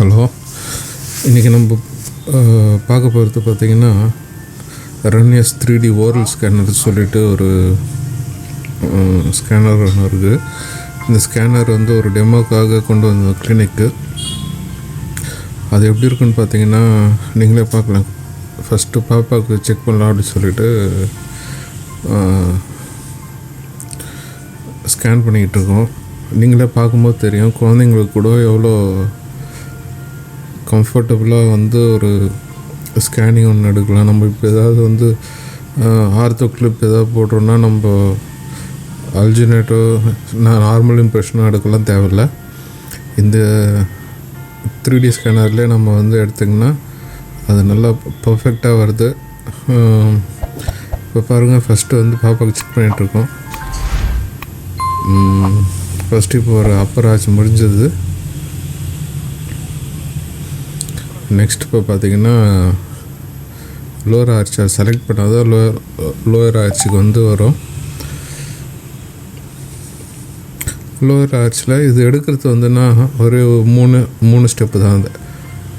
Hello, இன்றைக்கி நம்ம பார்க்க போகிறது பார்த்திங்கன்னா ரன்யஸ் 3D ஓரல் ஸ்கேனர் சொல்லிட்டு ஒரு ஸ்கேனர் ஒன்று இருக்குது. இந்த ஸ்கேனர் வந்து ஒரு டெமோக்காக கொண்டு வந்த கிளினிக்கு. அது எப்படி இருக்குன்னு பார்த்தீங்கன்னா நீங்களே பார்க்கலாம். ஃபஸ்ட்டு பாப்பாவுக்கு செக் பண்ணலாம் அப்படின்னு சொல்லிட்டு ஸ்கேன் பண்ணிக்கிட்டு இருக்கோம். நீங்களே பார்க்கும்போது தெரியும் குழந்தைங்களுக்கு கூட எவ்வளோ கம்ஃபர்டபுளாக வந்து ஒரு ஸ்கேனிங் ஒன்று எடுக்கலாம். நம்ம இப்போ ஏதாவது வந்து ஆர்த்தோ கிளிப் ஏதாவது போடுறோன்னா நம்ம அல்ஜினேட்டோ நார்மல் இம்ப்ரெஷனோ எடுக்கலாம் தேவையில்லை. இந்த 3D ஸ்கேனர்லேயே நம்ம வந்து எடுத்திங்கன்னா அது நல்லா பர்ஃபெக்டாக வருது. இப்போ பாருங்கள், ஃபஸ்ட்டு வந்து பாப்பாவுக்கு செக் பண்ணிகிட்ருக்கோம். ஃபஸ்ட்டு இப்போ ஒரு அப்பர் ஆர்ச் முடிஞ்சது. நெக்ஸ்ட் இப்போ பார்த்திங்கன்னா லோவர் ஆர்ச்சை செலக்ட் பண்ணாதான் லோவர் ஆர்ச்சுக்கு வந்து வரும். லோவர் ஆர்ச்சில் இது எடுக்கிறது வந்துன்னா ஒரு மூணு ஸ்டெப்பு தான். அது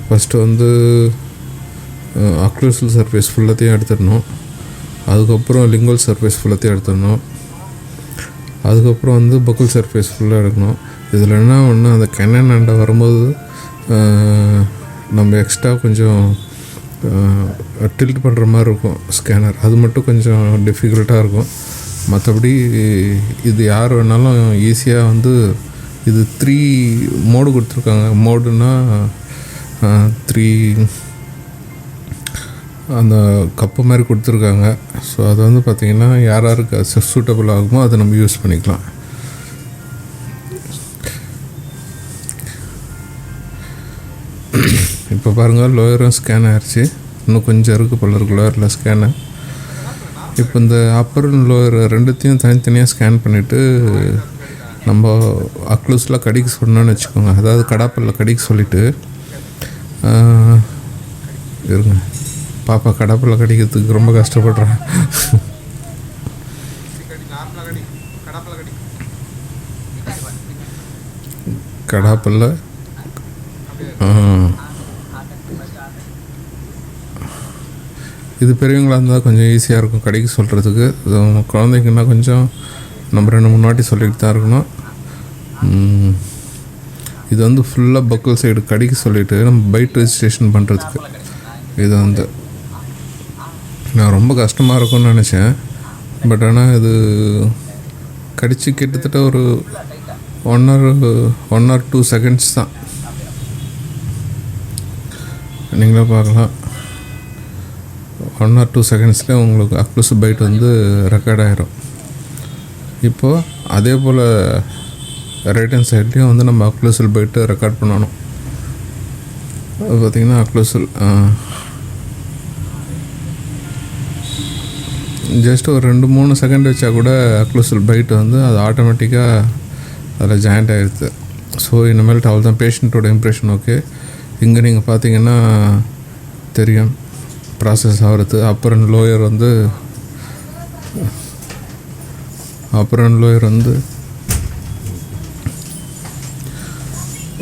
ஃபஸ்ட்டு வந்து அக்ளூசல் சர்ஃபேஸ் ஃபுல்லாத்தையும் எடுத்துடணும். அதுக்கப்புறம் லிங்குவல் சர்ஃபேஸ் ஃபுல்லாத்தையும் எடுத்துடணும். அதுக்கப்புறம் வந்து பக்கல் சர்ஃபேஸ் ஃபுல்லாக எடுக்கணும். இதில் என்ன ஒன்று, அந்த கெனன் அண்டை வரும்போது நம்ம எக்ஸ்ட்ரா கொஞ்சம் டில்ட் பண்ணுற மாதிரி இருக்கும் ஸ்கேனர். அது மட்டும் கொஞ்சம் டிஃபிகல்ட்டாக இருக்கும். மற்றபடி இது யார் வேணாலும் ஈஸியாக வந்து இது 3 மோடு கொடுத்துருக்காங்க. மோடுனா 3 அந்த கப்பு மாதிரி கொடுத்துருக்காங்க. ஸோ அது வந்து பார்த்திங்கன்னா யாருக்கு சூட்டபிள் ஆகுமோ அதை நம்ம யூஸ் பண்ணிக்கலாம். இப்போ பாருங்கள், லோயரும் ஸ்கேன் ஆகிடுச்சு. இன்னும் கொஞ்சம் இருக்குது போல இருக்கு லோயரில் ஸ்கேனு. இப்போ இந்த அப்பர் லோயர் ரெண்டுத்தையும் தனித்தனியாக ஸ்கேன் பண்ணிவிட்டு நம்ம அக்ளூஸில் கடிக்க சொன்னோன்னு வச்சுக்கோங்க. அதாவது கடாப்பல்ல கடிக்க சொல்லிவிட்டு இருங்க, பாப்பா கடாப்பல்ல கடிக்கிறதுக்கு ரொம்ப கஷ்டப்படுறேன். கடாப்பல்ல இது பெரியவங்களாக இருந்தால் கொஞ்சம் ஈஸியாக இருக்கும் கடிக்க சொல்கிறதுக்கு. குழந்தைங்கன்னா கொஞ்சம் நம்ம 2-3 வாட்டி சொல்லிட்டு தான் இருக்கணும். இது வந்து ஃபுல்லாக பக்கல் சைடு கடிக்க சொல்லிவிட்டு நம்ம பைட் ரெஜிஸ்ட்ரேஷன் பண்ணுறதுக்கு. இது வந்து நான் ரொம்ப கஷ்டமாக இருக்கும்னு நினச்சேன். பட் ஆனால் இது கடித்து கிட்டத்தட்ட ஒரு 1 or 2 seconds தான். நீங்களே பார்க்கலாம், 1 or 2 secondsலேயே உங்களுக்கு அக்ளூசிவ் பைட் வந்து ரெக்கார்ட் ஆகிரும். இப்போது அதே போல் ரைட் ஹேண்ட் சைட்லேயும் வந்து நம்ம அக்ளூசிவ் பைட்டு ரெக்கார்ட் பண்ணணும். அது பார்த்திங்கன்னா அக்ளூசிவ் ஜஸ்ட் ஒரு 2-3 செகண்ட் வச்சா கூட அக்ளூசிவ் பைட்டு வந்து அது ஆட்டோமேட்டிக்காக அதில் ஜாயிண்ட் ஆகிடுது. ஸோ இனிமேல் அவள் தான் பேஷண்ட்டோட இம்ப்ரெஷன். ஓகே, இங்கே நீங்கள் பார்த்தீங்கன்னா தெரியும் ப்ராசஸ் ஆகிறது. அப்பர் அண்ட் லோயர் வந்து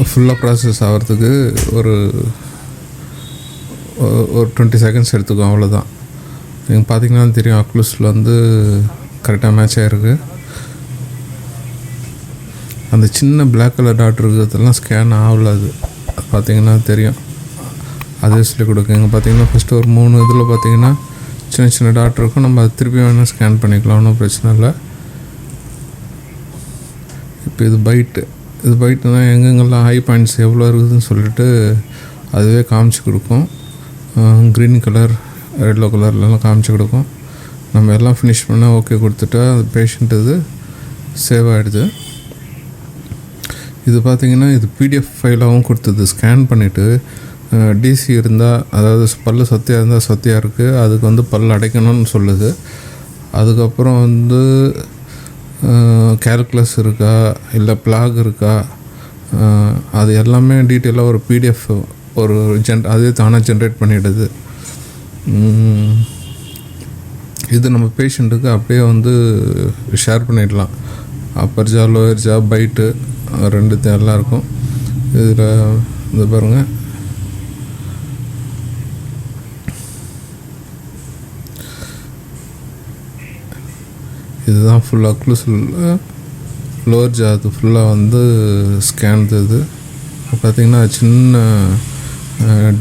ஃபுல்லாக ப்ராசஸ் ஆகிறதுக்கு ஒரு 20 seconds எடுத்துக்கும், அவ்வளோதான். நீங்கள் பார்த்தீங்கன்னா தெரியும் அக்ளூஸில் வந்து கரெக்டாக மேட்ச் ஆகிருக்கு. அந்த சின்ன பிளாக் கலர் டாட் இருக்கிறதெல்லாம் ஸ்கேன் ஆகல. அது பார்த்திங்கன்னா தெரியும். அதே சொல்லி கொடுக்குங்க. இங்கே பார்த்தீங்கன்னா ஃபஸ்ட்டு ஒரு 3 இதில் பார்த்தீங்கன்னா சின்ன டாட் இருக்கும். நம்ம அதை திருப்பி வேணால் ஸ்கேன் பண்ணிக்கலாம், ஒன்றும் பிரச்சனை இல்லை. இப்போ இது பைட்டுனா எங்கெங்கெல்லாம் ஹை பாயிண்ட்ஸ் எவ்வளோ இருக்குதுன்னு சொல்லிட்டு அதுவே காமிச்சு கொடுக்கும். க்ரீன் கலர், எல்லோ கலர்லாம் காமிச்சு கொடுக்கும். நம்ம எல்லாம் ஃபினிஷ் பண்ணால் ஓகே கொடுத்துட்டா அது பேஷண்ட் இது சேவ் ஆகிடுது. இது பார்த்திங்கன்னா இது PDF ஃபைலாகவும் கொடுத்தது. ஸ்கேன் பண்ணிவிட்டு DC இருந்தால், அதாவது பல் சொத்தையாக இருந்தால் சொத்தையாக இருக்குது, அதுக்கு வந்து பல் அடைக்கணும்னு சொல்லுது. அதுக்கப்புறம் வந்து கேல்குலஸ் இருக்கா இல்லை பிளாக் இருக்கா, அது எல்லாமே டீட்டெயிலாக ஒரு PDF ஒரு அதே தானாக ஜென்ரேட் பண்ணிவிடுது. இது நம்ம பேஷண்ட்டுக்கு அப்படியே வந்து ஷேர் பண்ணிடலாம். அப்பர் ஜா, லோயர் ஜா, பைட்டு 2 எல்லாம் இருக்கும். இதில் இந்த பாருங்கள், இதுதான் ஃபுல்லாக அக்ளூசல் லோவர் ஜா. அது ஃபுல்லாக வந்து ஸ்கேன். இது பார்த்திங்கன்னா சின்ன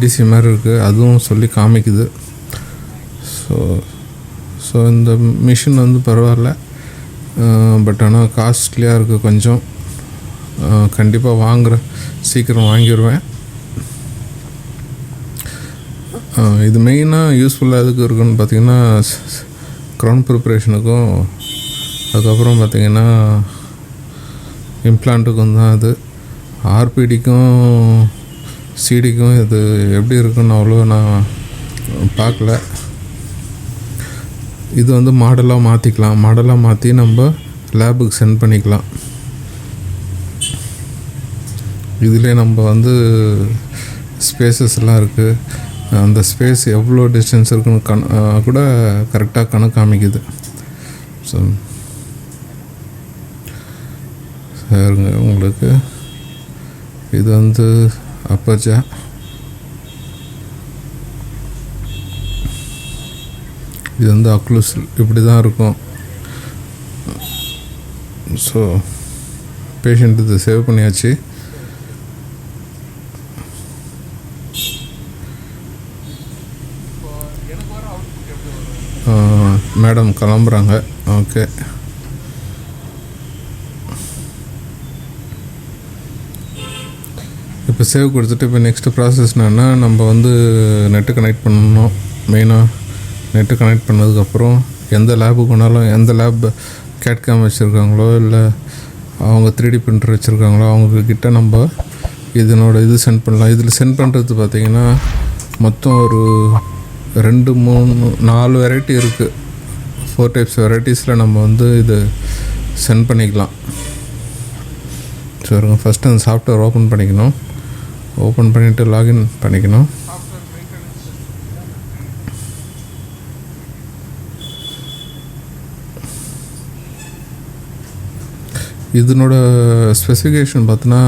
டிசி மாதிரி இருக்குது, அதுவும் சொல்லி காமிக்குது. ஸோ இந்த மிஷின் வந்து பரவாயில்ல, பட் ஆனால் காஸ்ட்லியாக இருக்குது கொஞ்சம். கண்டிப்பாக சீக்கிரம் வாங்கிடுவேன். இது மெயினாக யூஸ்ஃபுல்லாக எதுக்கு இருக்குன்னு பார்த்திங்கன்னா க்ரௌன் ப்ரிப்ரேஷனுக்கும், அதுக்கப்புறம் பார்த்திங்கன்னா இம்ப்ளான்ட்டுக்கும் தான். அது ஆர்பிடிக்கும் சிடிக்கும் இது எப்படி இருக்குன்னு அவ்வளோ நான் பார்க்கல. இது வந்து மாடலாக மாற்றி நம்ம லேபுக்கு சென்ட் பண்ணிக்கலாம். இதிலே நம்ம வந்து ஸ்பேசஸ்லாம் இருக்குது, அந்த ஸ்பேஸ் எவ்வளோ டிஸ்டன்ஸ் இருக்குன்னு கூட கரெக்டாக கணக்கு காமிக்குது. ஸோ சரிங்க, உங்களுக்கு இது வந்து அப்பர் ஜா. இது வந்து அக்ளூசல் இப்படி தான் இருக்கும். ஸோ பேஷண்ட் இது சேவ் பண்ணியாச்சு. மேடம் கிளம்புறாங்க. ஓகே, இப்போ சேவ் கொடுத்துட்டு இப்போ நெக்ஸ்ட்டு ப்ராசஸ் என்னென்னா, நம்ம வந்து நெட்டு கனெக்ட் பண்ணணும். மெயினாக நெட்டு கனெக்ட் பண்ணதுக்கப்புறம் எந்த லேபுக்கு வேணாலும், எந்த லேப் கேட்காம் வச்சுருக்காங்களோ இல்லை அவங்க 3D பிரிண்டர் வச்சுருக்காங்களோ அவங்கக்கிட்ட நம்ம இது சென்ட் பண்ணலாம். இதில் சென்ட் பண்ணுறது பார்த்திங்கன்னா மொத்தம் ஒரு 2, 3, 4 வெரைட்டி இருக்குது. 4 டைப்ஸ் வெரைட்டிஸில் நம்ம வந்து இது சென்ட் பண்ணிக்கலாம். சரிங்க, ஃபஸ்ட்டு அந்த சாஃப்ட்வேர் ஓப்பன் பண்ணிக்கணும். ஓப்பன் பண்ணிவிட்டு லாகின் பண்ணிக்கணும். இதனோட ஸ்பெசிஃபிகேஷன் பார்த்தோன்னா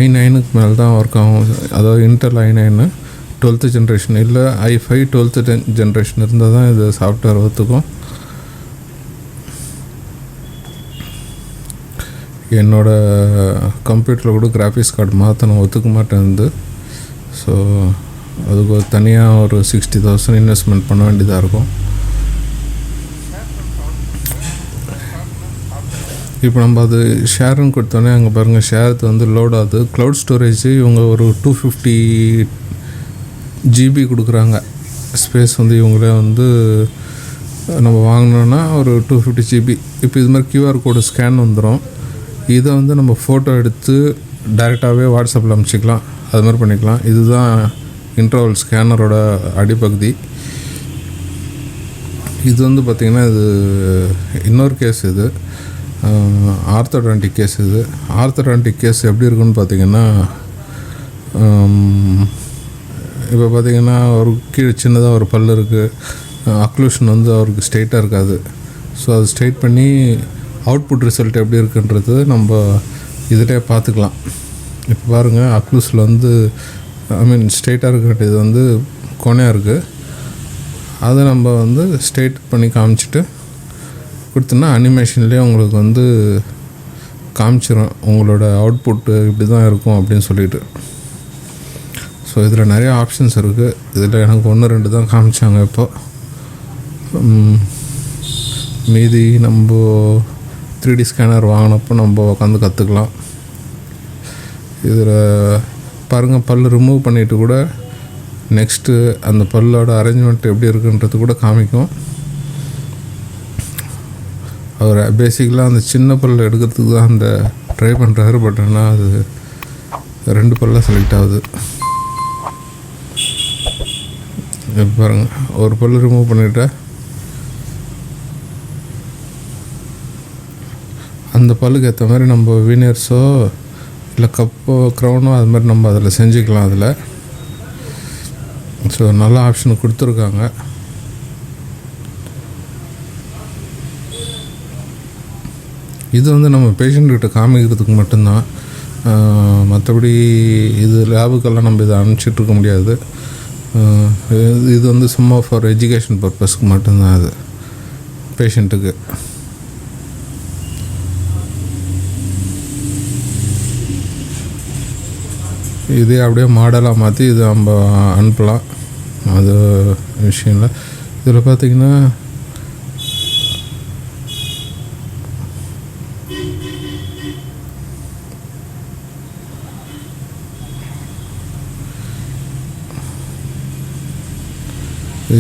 i9க்கு மேலே தான் ஒர்க் ஆகும். அதாவது இன்டெல் i9 12th ஜென்ரேஷன், இல்லை i5 12th ஜென்ரேஷன் இருந்தால் தான் இது சாஃப்ட்வேர் ஒத்துக்கும். என்னோடய கம்ப்யூட்டரில் கூட கிராஃபிக்ஸ் கார்டு மாற்றணும், ஒத்துக்க மாட்டேங்குது. ஸோ அதுக்கு தனியாக ஒரு 60,000 இன்வெஸ்ட்மெண்ட் பண்ண வேண்டியதாக இருக்கும். இப்போ நம்ம அது ஷேருன்னு கொடுத்தோன்னே அங்கே பாருங்கள், ஷேருக்கு வந்து லோட் ஆகுது. க்ளவுட் ஸ்டோரேஜ் இவங்க ஒரு 250 GB கொடுக்குறாங்க. ஸ்பேஸ் வந்து இவங்களே வந்து நம்ம வாங்கினோன்னா ஒரு 250 GB. இப்போ இது மாதிரி QR கோடு ஸ்கேன் வந்துடும். இதை வந்து நம்ம ஃபோட்டோ எடுத்து டைரெக்டாகவே வாட்ஸ்அப்பில் அனுப்பிச்சிக்கலாம், அது மாதிரி பண்ணிக்கலாம். இதுதான் இன்டர்வல் ஸ்கேனரோட அடிப்பகுதி. இது வந்து பார்த்திங்கன்னா இது இன்னொரு கேஸ். இது ஆர்த்தோடான்டிக் கேஸ். இது ஆர்த்தோடான்டிக் கேஸ் எப்படி இருக்குன்னு பார்த்திங்கன்னா, இப்போ பார்த்திங்கன்னா ஒரு கீழே சின்னதாக ஒரு பல் இருக்குது. அக்ளூஷன் வந்து அவருக்கு ஸ்ட்ரெயிட்டாக இருக்காது. ஸோ அது ஸ்ட்ரெயிட் பண்ணி அவுட்புட் ரிசல்ட் எப்படி இருக்குன்றது நம்ம இதிலே பார்த்துக்கலாம். இப்போ பாருங்கள், அக்ளூஸில் வந்து ஸ்ட்ரெயிட்டாக இருக்கிற இது வந்து கோணையாக இருக்குது. அதை நம்ம வந்து ஸ்ட்ரெயிட் பண்ணி காமிச்சிட்டு கொடுத்தோன்னா அனிமேஷன்லேயே உங்களுக்கு வந்து காமிச்சிடும் உங்களோட அவுட்புட்டு இப்படி தான் இருக்கும் அப்படின்னு சொல்லிட்டு. ஸோ இதில் நிறைய ஆப்ஷன்ஸ் இருக்குது. இதில் எனக்கு 1-2 தான் காமிச்சாங்க. இப்போ மீதி நம்ம 3D ஸ்கேனர் வாங்கினப்போ நம்ம உட்காந்து கற்றுக்கலாம். இதில் பாருங்கள், பல் ரிமூவ் பண்ணிவிட்டு கூட நெக்ஸ்ட்டு அந்த பல்லோட அரேஞ்ச்மெண்ட் எப்படி இருக்குன்றது கூட காமிக்கும். அவர் பேசிக்கலாக அந்த சின்ன பல் எடுக்கிறதுக்கு தான் அந்த ட்ரை பண்ணுறாரு. பட் ஆனால் அது 2 பல்லாக செலக்ட் ஆகுது. இப்போ பாருங்கள், ஒரு பல் ரிமூவ் பண்ணிவிட்டேன். அந்த பல்லுக்கு ஏற்ற மாதிரி நம்ம வீனியர்ஸோ இல்லை கப்போ க்ரௌனோ அது மாதிரி நம்ம அதில் செஞ்சுக்கலாம். அதில் ஸோ நல்ல ஆப்ஷன் கொடுத்துருக்காங்க. இது வந்து நம்ம பேஷண்ட்கிட்ட காமிக்கிறதுக்கு மட்டும்தான். மற்றபடி இது லேபுக்கெல்லாம் நம்ம இதை அனுப்பிச்சிட்ருக்க முடியாது. இது வந்து சும்மா ஃபார் எஜுகேஷன் பர்பஸ்க்கு மட்டும்தான் அது பேஷண்ட்டுக்கு. இதே அப்படியே மாடலாக மாற்றி இது நம்ம அனுப்பலாம், அது விஷயம் இல்லை. இதில் பார்த்திங்கன்னா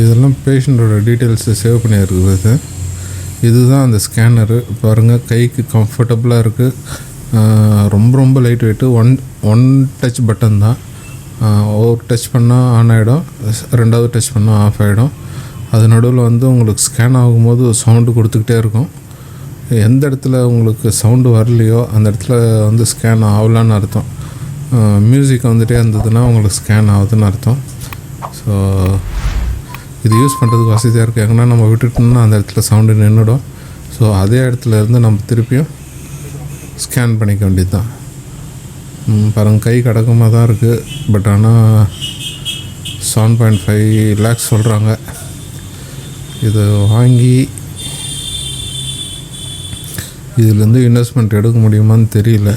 இதெல்லாம் பேஷண்ட்டோட டீட்டெயில்ஸை சேவ் பண்ணியிருக்குது. இதுதான் அந்த ஸ்கேனரு. பாருங்கள், கைக்கு கம்ஃபர்டபுளாக இருக்குது. ரொம்ப ரொம்ப light weight. One touch button தான். ஒரு டச் பண்ணால் ஆன் ஆகிடும், ரெண்டாவது டச் பண்ணால் ஆஃப் ஆகிடும். அது நடுவில் வந்து உங்களுக்கு ஸ்கேன் ஆகும்போது சவுண்டு கொடுத்துக்கிட்டே இருக்கும். எந்த இடத்துல உங்களுக்கு சவுண்டு வரலையோ அந்த இடத்துல வந்து ஸ்கேன் ஆகலான்னு அர்த்தம். மியூசிக் வந்துகிட்டே இருந்ததுன்னா உங்களுக்கு ஸ்கேன் ஆகுதுன்னு அர்த்தம். ஸோ இது யூஸ் பண்ணுறதுக்கு வசதியாக இருக்குது. எங்கன்னா நம்ம விட்டுட்டோம்னா அந்த இடத்துல சவுண்டு நின்றுடும். ஸோ அதே இடத்துல இருந்து நம்ம திருப்பியும் ஸ்கேன் பண்ணிக்க வேண்டியது தான். பாருங்கள், கை கடக்கமாக தான் இருக்குது. பட் ஆனால் 7.5 lakhs சொல்கிறாங்க. இது வாங்கி இதிலேருந்து இன்வெஸ்ட்மெண்ட் எடுக்க முடியுமான்னு தெரியல.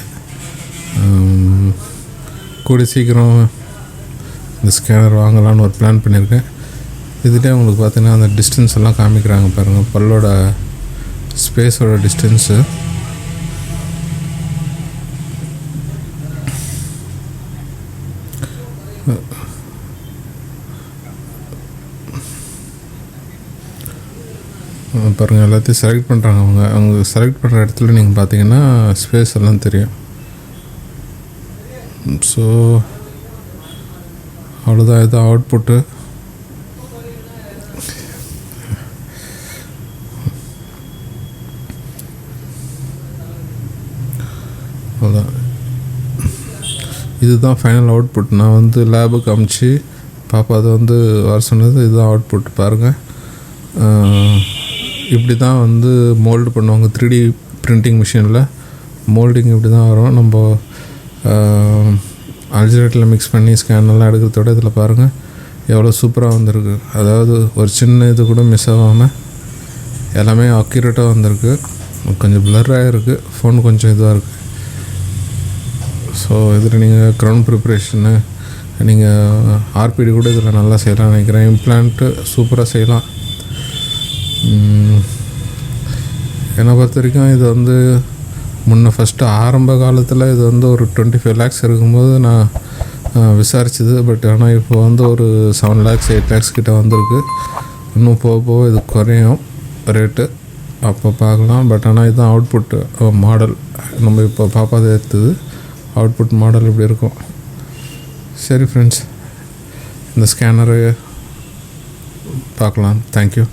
கூடி சீக்கிரம் இந்த ஸ்கேனர் வாங்கலான்னு ஒரு பிளான் பண்ணியிருக்கேன். இதுலேயே உங்களுக்கு பார்த்தீங்கன்னா அந்த டிஸ்டன்ஸ் எல்லாம் காமிக்கிறாங்க பாருங்கள், பல்லோட ஸ்பேஸோட டிஸ்டன்ஸு. பாருங்கள், எல்லாத்தையும் செலக்ட் பண்ணுறாங்க. அவங்க செலக்ட் பண்ணுற இடத்துல நீங்கள் பார்த்தீங்கன்னா ஸ்பேஸ் எல்லாம் தெரியும். ஸோ அவ்வளோதான், இதுதான் அவுட்புட்டு. அவ்வளோதான், இதுதான் ஃபைனல் அவுட்புட். நான் வந்து லேபுக்கு அமுச்சு பாப்பா அதை வந்து வர சொன்னது. இதுதான் அவுட்புட். பாருங்கள், இப்படி தான் வந்து மோல்டு பண்ணுவாங்க 3D பிரிண்டிங் மிஷினில். மோல்டிங் இப்படி தான் வரும். நம்ம அல்ஜினேட்டில் மிக்ஸ் பண்ணி ஸ்கேனெல்லாம் எடுக்கிறதோட இதில் பாருங்கள் எவ்வளோ சூப்பராக வந்திருக்கு. அதாவது ஒரு சின்ன இது கூட மிஸ் ஆகாமல் எல்லாமே அக்யூரேட்டாக வந்திருக்கு. கொஞ்சம் பிளர்ராக இருக்குது, ஃபோன் கொஞ்சம் இதுவாக இருக்குது. ஸோ இதில் நீங்கள் க்ரௌன் ப்ரிப்ரேஷனு, நீங்கள் ஆர்பிடி கூட இதில் நல்லா செய்யலாம் நினைக்கிறேன். இம்ப்ளான்ட்டு சூப்பராக செய்யலாம். என்னை பொறுத்த வரைக்கும் இது வந்து ஃபஸ்ட்டு ஆரம்ப காலத்தில் இது வந்து ஒரு 25 lakhs இருக்கும்போது நான் விசாரிச்சது. பட் ஆனால் இப்போ வந்து ஒரு 7 lakhs 8 lakhs கிட்ட வந்திருக்கு. இன்னும் போக போக இது குறையும் ரேட்டு, அப்போ பார்க்கலாம். பட் ஆனால் இதுதான் அவுட்புட்டு மாடல். நம்ம இப்போ பாப்பாதை எடுத்தது அவுட்புட் மாடல் இப்படி இருக்கும். சரி ஃப்ரெண்ட்ஸ், இந்த ஸ்கேனரை பார்க்கலாம். தேங்க்யூ.